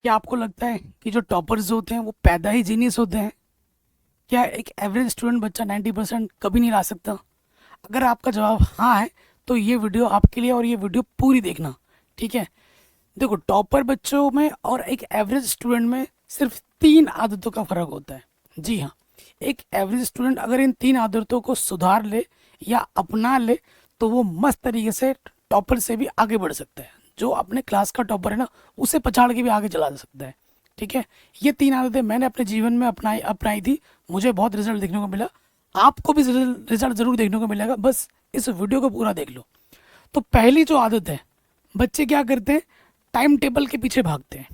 क्या आपको लगता है कि जो टॉपर्स होते हैं वो पैदा ही जीनियस होते हैं? क्या एक एवरेज स्टूडेंट बच्चा 90% कभी नहीं ला सकता? अगर आपका जवाब हाँ है तो ये वीडियो आपके लिए, और ये वीडियो पूरी देखना। ठीक है। देखो, टॉपर बच्चों में और एक एवरेज स्टूडेंट में सिर्फ 3 आदतों का फर्क होता है। जी हाँ। एक एवरेज स्टूडेंट अगर इन 3 आदतों को सुधार ले या अपना ले तो वो मस्त तरीके से टॉपर से भी आगे बढ़ सकता है। जो अपने क्लास का टॉपर है ना, उसे पछाड़ के भी आगे चला सकता है। ठीक है। ये 3 आदतें मैंने अपने जीवन में अपनाई अपनाई थी। मुझे बहुत रिजल्ट देखने को मिला। आपको भी रिजल्ट ज़रूर देखने को मिलेगा, बस इस वीडियो को पूरा देख लो। तो पहली जो आदत है, बच्चे क्या करते हैं, टाइम टेबल के पीछे भागते हैं।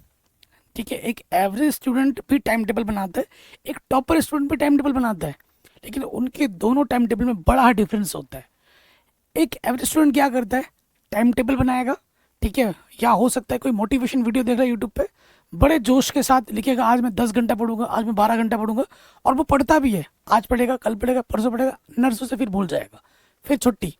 ठीक है। एक एवरेज स्टूडेंट भी टाइम टेबल बनाता है, एक टॉपर स्टूडेंट भी टाइम टेबल बनाता है, लेकिन उनके दोनों टाइम टेबल में बड़ा डिफरेंस होता है। एक एवरेज स्टूडेंट क्या करता है, टाइम टेबल बनाएगा। ठीक है। या हो सकता है कोई मोटिवेशन वीडियो देख रहा है यूट्यूब पे, बड़े जोश के साथ लिखेगा आज मैं 10 घंटा पढ़ूंगा, आज मैं 12 घंटा पढ़ूंगा। और वो पढ़ता भी है, आज पढ़ेगा, कल पढ़ेगा, परसों पढ़ेगा, नर्सों से फिर भूल जाएगा, फिर छुट्टी।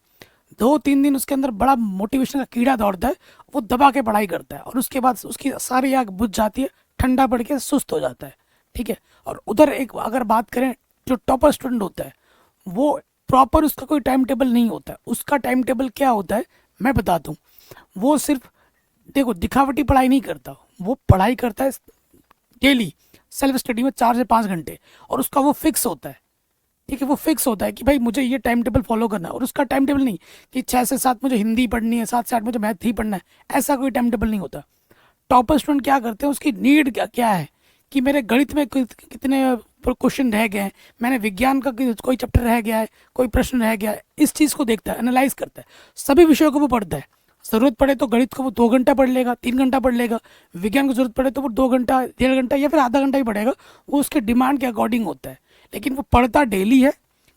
2-3 दिन उसके अंदर बड़ा मोटिवेशन का कीड़ा दौड़ता है, वो दबा के पढ़ाई करता है और उसके बाद उसकी सारी आग बुझ जाती है, ठंडा पड़ के सुस्त हो जाता है। ठीक है। और उधर एक अगर बात करें, जो टॉपर स्टूडेंट होता है वो प्रॉपर, उसका कोई टाइम टेबल नहीं होता है। उसका टाइम टेबल क्या होता है मैं बताता हूँ। वो सिर्फ, देखो, दिखावटी पढ़ाई नहीं करता, वो पढ़ाई करता है डेली, सेल्फ स्टडी में 4 से 5 घंटे, और उसका वो फिक्स होता है। ठीक है। वो फिक्स होता है कि भाई मुझे ये टाइम टेबल फॉलो करना है, और उसका टाइम टेबल नहीं कि 6 से 7 मुझे हिंदी पढ़नी है, 7 से 8 मुझे मैथ ही पढ़ना है। ऐसा कोई टाइम टेबल नहीं होता। टॉपर स्टूडेंट क्या करते हैं, उसकी नीड क्या है कि मेरे गणित में कितने क्वेश्चन रह गए हैं, मैंने विज्ञान का कोई चैप्टर रह गया है, कोई प्रश्न रह गया है, इस चीज़ को देखता है, एनालाइज करता है। सभी विषयों को वो पढ़ता है। ज़रूरत पड़े तो गणित को वो 2 घंटा पढ़ लेगा, 3 घंटा पढ़ लेगा। विज्ञान को जरूरत पड़े तो वो 2 घंटा, 1.5 घंटा या फिर आधा घंटा ही पढ़ेगा। वो उसके डिमांड के अकॉर्डिंग होता है, लेकिन वो पढ़ता डेली है,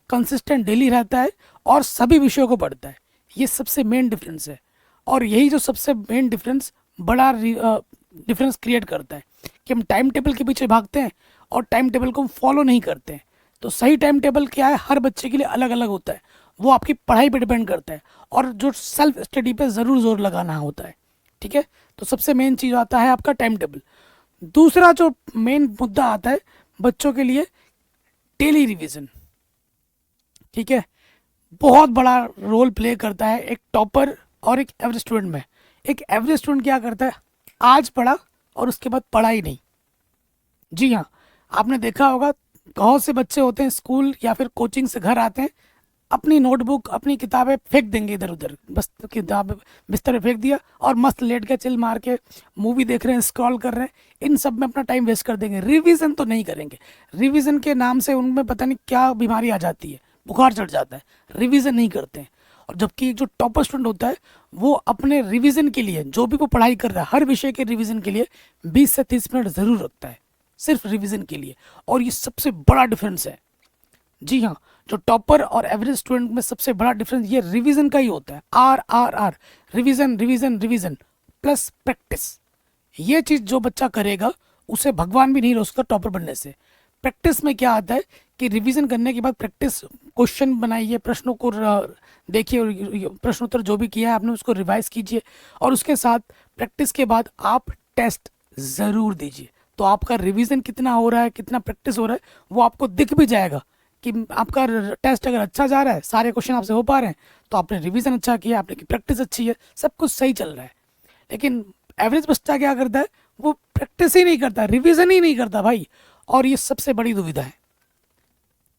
कंसिस्टेंट डेली रहता है, और सभी विषयों को पढ़ता है। ये सबसे मेन डिफरेंस है। और यही जो सबसे मेन डिफरेंस, बड़ा डिफरेंस क्रिएट करता है कि हम टाइम टेबल के पीछे भागते हैं और टाइम टेबल को हम फॉलो नहीं करते हैं। तो सही टाइम टेबल क्या है, हर बच्चे के लिए अलग अलग होता है। वो आपकी पढ़ाई पे डिपेंड करता है, और जो सेल्फ स्टडी पे ज़रूर जोर लगाना होता है। ठीक है। तो सबसे मेन चीज़ आता है आपका टाइम टेबल। दूसरा जो मेन मुद्दा आता है बच्चों के लिए, डेली रिवीजन। ठीक है। बहुत बड़ा रोल प्ले करता है एक टॉपर और एक एवरेज स्टूडेंट में। एक एवरेज स्टूडेंट क्या करता है, आज पढ़ा और उसके बाद पढ़ा ही नहीं। जी हाँ। आपने देखा होगा, बहुत से बच्चे होते हैं स्कूल या फिर कोचिंग से घर आते हैं, अपनी नोटबुक, अपनी किताबें फेंक देंगे इधर उधर, बस किताब बिस्तर पे फेंक दिया और मस्त लेट के चिल मार के मूवी देख रहे हैं, स्क्रॉल कर रहे हैं, इन सब में अपना टाइम वेस्ट कर देंगे। रिवीजन तो नहीं करेंगे। रिवीजन के नाम से उनमें पता नहीं क्या बीमारी आ जाती है, बुखार चढ़ जाता है। रिवीजन नहीं करते हैं। और जबकि एक जो टॉपर स्टूडेंट होता है, वो अपने रिवीजन के लिए, जो भी वो पढ़ाई कर रहा है, हर विषय के रिवीजन के लिए 20 से 30 मिनट ज़रूर रखता है, सिर्फ रिवीजन के लिए। और ये सबसे बड़ा डिफरेंस है। जी हाँ। जो टॉपर और एवरेज स्टूडेंट में सबसे बड़ा डिफरेंस ये रिवीजन का ही होता है। RRR, revision revision revision plus practice. ये चीज़ जो बच्चा करेगा उसे भगवान भी नहीं रोक सकता टॉपर बनने से। प्रैक्टिस में क्या आता है कि रिवीजन करने के बाद प्रैक्टिस क्वेश्चन बनाइए, प्रश्नों को देखिए, और प्रश्नोत्तर जो भी किया है आपने उसको रिवाइज कीजिए, और उसके साथ प्रैक्टिस के बाद आप टेस्ट ज़रूर दीजिए। तो आपका रिवीजन कितना हो रहा है, कितना प्रैक्टिस हो रहा है, वो आपको दिख भी जाएगा कि आपका टेस्ट अगर अच्छा जा रहा है, सारे क्वेश्चन आपसे हो पा रहे हैं, तो आपने रिवीजन अच्छा किया, आपने की प्रैक्टिस अच्छी है, सब कुछ सही चल रहा है। लेकिन एवरेज बच्चा क्या करता है, वो प्रैक्टिस ही नहीं करता, रिवीजन ही नहीं करता भाई। और ये सबसे बड़ी दुविधा है।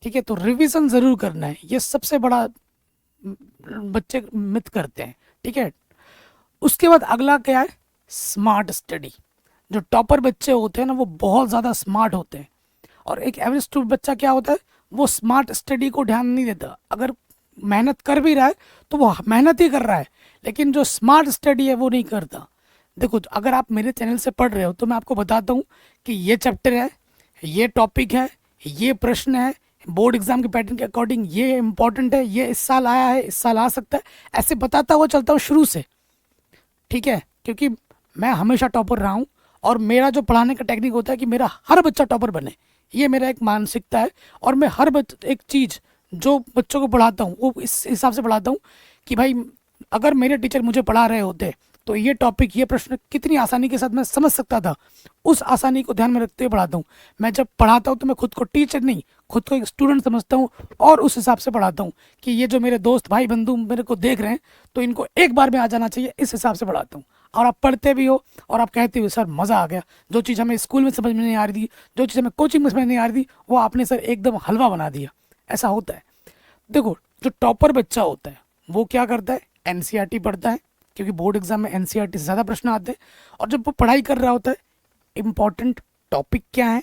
ठीक है। तो रिवीजन जरूर करना है, ये सबसे बड़ा बच्चे मिथ करते हैं। ठीक है। उसके बाद अगला क्या है, स्मार्ट स्टडी। जो टॉपर बच्चे होते हैं ना, वो बहुत ज़्यादा स्मार्ट होते हैं। और एक एवरेज स्टूडेंट बच्चा क्या होता है, वो स्मार्ट स्टडी को ध्यान नहीं देता। अगर मेहनत कर भी रहा है तो वो मेहनत ही कर रहा है, लेकिन जो स्मार्ट स्टडी है वो नहीं करता। देखो, अगर आप मेरे चैनल से पढ़ रहे हो तो मैं आपको बताता हूँ कि ये चैप्टर है, ये टॉपिक है, ये प्रश्न है, बोर्ड एग्जाम के पैटर्न के अकॉर्डिंग ये इंपॉर्टेंट है, ये इस साल आया है, इस साल आ सकता है, ऐसे बताता हुआ चलता हूँ शुरू से। ठीक है। क्योंकि मैं हमेशा टॉपर रहा हूँ, और मेरा जो पढ़ाने का टेक्निक होता है कि मेरा हर बच्चा टॉपर बने, ये मेरा एक मानसिकता है। और मैं हर एक चीज़ जो बच्चों को पढ़ाता हूँ वो इस हिसाब से पढ़ाता हूँ कि भाई, अगर मेरे टीचर मुझे पढ़ा रहे होते तो ये टॉपिक, ये प्रश्न कितनी आसानी के साथ मैं समझ सकता था, उस आसानी को ध्यान में रखते हुए पढ़ाता हूँ। मैं जब पढ़ाता हूँ तो मैं खुद को टीचर नहीं, खुद को एक स्टूडेंट समझता हूँ और उस हिसाब से पढ़ाता हूँ कि ये जो मेरे दोस्त भाई बंधु मेरे को देख रहे हैं तो इनको एक बार में आ जाना चाहिए, इस हिसाब से पढ़ाता हूँ। और आप पढ़ते भी हो और आप कहते हो सर मज़ा आ गया, जो चीज़ हमें स्कूल में समझ में नहीं आ रही थी, जो चीज़ हमें कोचिंग में समझ नहीं आ रही थी, वो आपने सर एकदम हलवा बना दिया। ऐसा होता है। देखो, जो टॉपर बच्चा होता है वो क्या करता है, एनसीईआरटी पढ़ता है, क्योंकि बोर्ड एग्जाम में एनसीईआरटी से ज़्यादा प्रश्न आते हैं। और जब वो पढ़ाई कर रहा होता है, इम्पॉर्टेंट टॉपिक क्या है,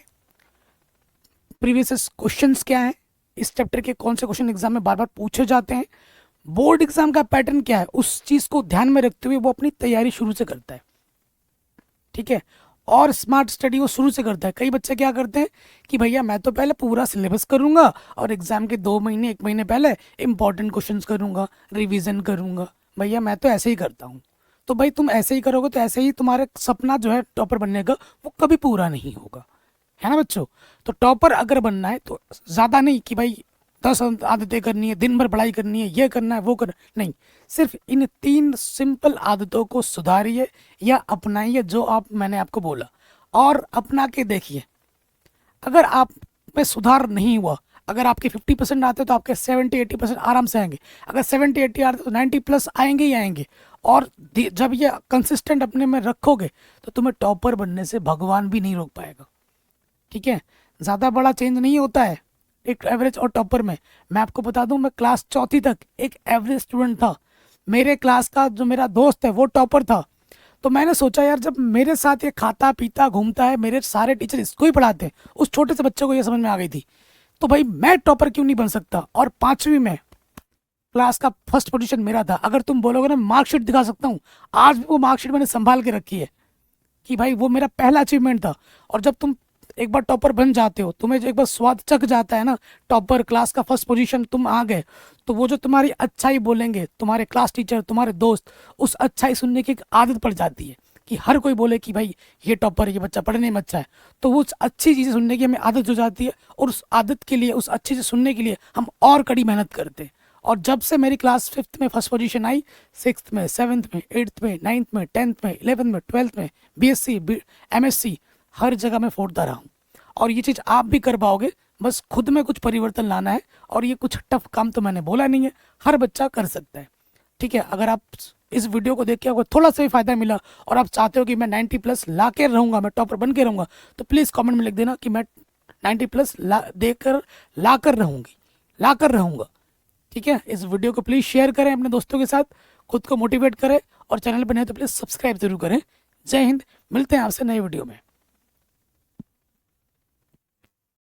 प्रीवियस क्वेश्चंस क्या है, इस चैप्टर के कौन से क्वेश्चन एग्जाम में बार बार पूछे जाते हैं, बोर्ड एग्जाम का पैटर्न क्या है, उस चीज़ को ध्यान में रखते हुए वो अपनी तैयारी शुरू से करता है। ठीक है। और स्मार्ट स्टडी वो शुरू से करता है। कई बच्चे क्या करते हैं कि भैया मैं तो पहले पूरा सिलेबस करूंगा और एग्जाम के 2 महीने 1 महीने पहले इंपॉर्टेंट क्वेश्चंस करूंगा, रिवीजन करूंगा। भैया मैं तो ऐसे ही करता हूँ। तो भाई तुम ऐसे ही करोगे तो ऐसे ही तुम्हारा सपना जो है टॉपर बनने का वो कभी पूरा नहीं होगा, है ना बच्चों। तो टॉपर अगर बनना है तो ज़्यादा नहीं कि भाई 10 आदतें करनी है, दिन भर पढ़ाई करनी है, ये करना है वो करना नहीं, सिर्फ इन 3 सिंपल आदतों को सुधारिए या अपनाइए जो मैंने आपको बोला, और अपना के देखिए। अगर आप में सुधार नहीं हुआ, अगर आपके 50% आते तो आपके 70-80% आराम से आएंगे, अगर 70-80 आते तो 90+ आएंगे ही आएंगे। और जब ये कंसिस्टेंट अपने में रखोगे तो तुम्हें टॉपर बनने से भगवान भी नहीं रोक पाएगा। ठीक है। ज़्यादा बड़ा चेंज नहीं होता है एक एवरेज और टॉपर में। मैं आपको बता दूं, मैं क्लास 4वीं तक एक एवरेज स्टूडेंट था। मेरे क्लास का जो मेरा दोस्त है वो टॉपर था। तो मैंने सोचा यार जब मेरे साथ ये खाता पीता घूमता है, मेरे सारे टीचर इसको ही पढ़ाते हैं, उस छोटे से बच्चे को ये समझ में आ गई थी, तो भाई मैं टॉपर क्यों नहीं बन सकता। और 5वीं में क्लास का फर्स्ट पोजीशन मेरा था। अगर तुम बोलोगे ना मार्कशीट दिखा सकता हूँ, आज भी वो मार्कशीट मैंने संभाल के रखी है कि भाई वो मेरा पहला अचीवमेंट था। और जब तुम एक बार टॉपर बन जाते हो, तुम्हें एक बार स्वाद चख जाता है ना, टॉपर क्लास का फर्स्ट पोजीशन तुम आ गए, तो वो जो तुम्हारी अच्छाई बोलेंगे तुम्हारे क्लास टीचर, तुम्हारे दोस्त, उस अच्छाई सुनने की एक आदत पड़ जाती है कि हर कोई बोले कि भाई ये टॉपर, ये बच्चा पढ़ने में अच्छा है। तो वो उस अच्छी चीज़ें सुनने की हमें आदत हो जाती है, और उस आदत के लिए, उस अच्छी चीज़ सुनने के लिए हम और कड़ी मेहनत करते हैं। और जब से मेरी क्लास 5th में फर्स्ट पोजीशन आई, 6th में, 7th में, 8th में, 9th में, 10th में, 11th में, 12th में, BSc, MSc, हर जगह मैं फोड़ता रहा हूँ। और ये चीज़ आप भी कर पाओगे, बस खुद में कुछ परिवर्तन लाना है। और ये कुछ टफ काम तो मैंने बोला नहीं है, हर बच्चा कर सकता है। ठीक है। अगर आप इस वीडियो को देख के आपको थोड़ा सा भी फायदा मिला और आप चाहते हो कि मैं 90+ ला के रहूँगा, मैं टॉपर बन के रहूँगा, तो प्लीज़ कमेंट में लिख देना कि मैं 90+ देकर ला कर रहूँगा। ठीक है। इस वीडियो को प्लीज़ शेयर करें अपने दोस्तों के साथ, खुद को मोटिवेट करें, और चैनल पर नए तो प्लीज़ सब्सक्राइब जरूर करें। जय हिंद। मिलते हैं आपसे नए वीडियो में।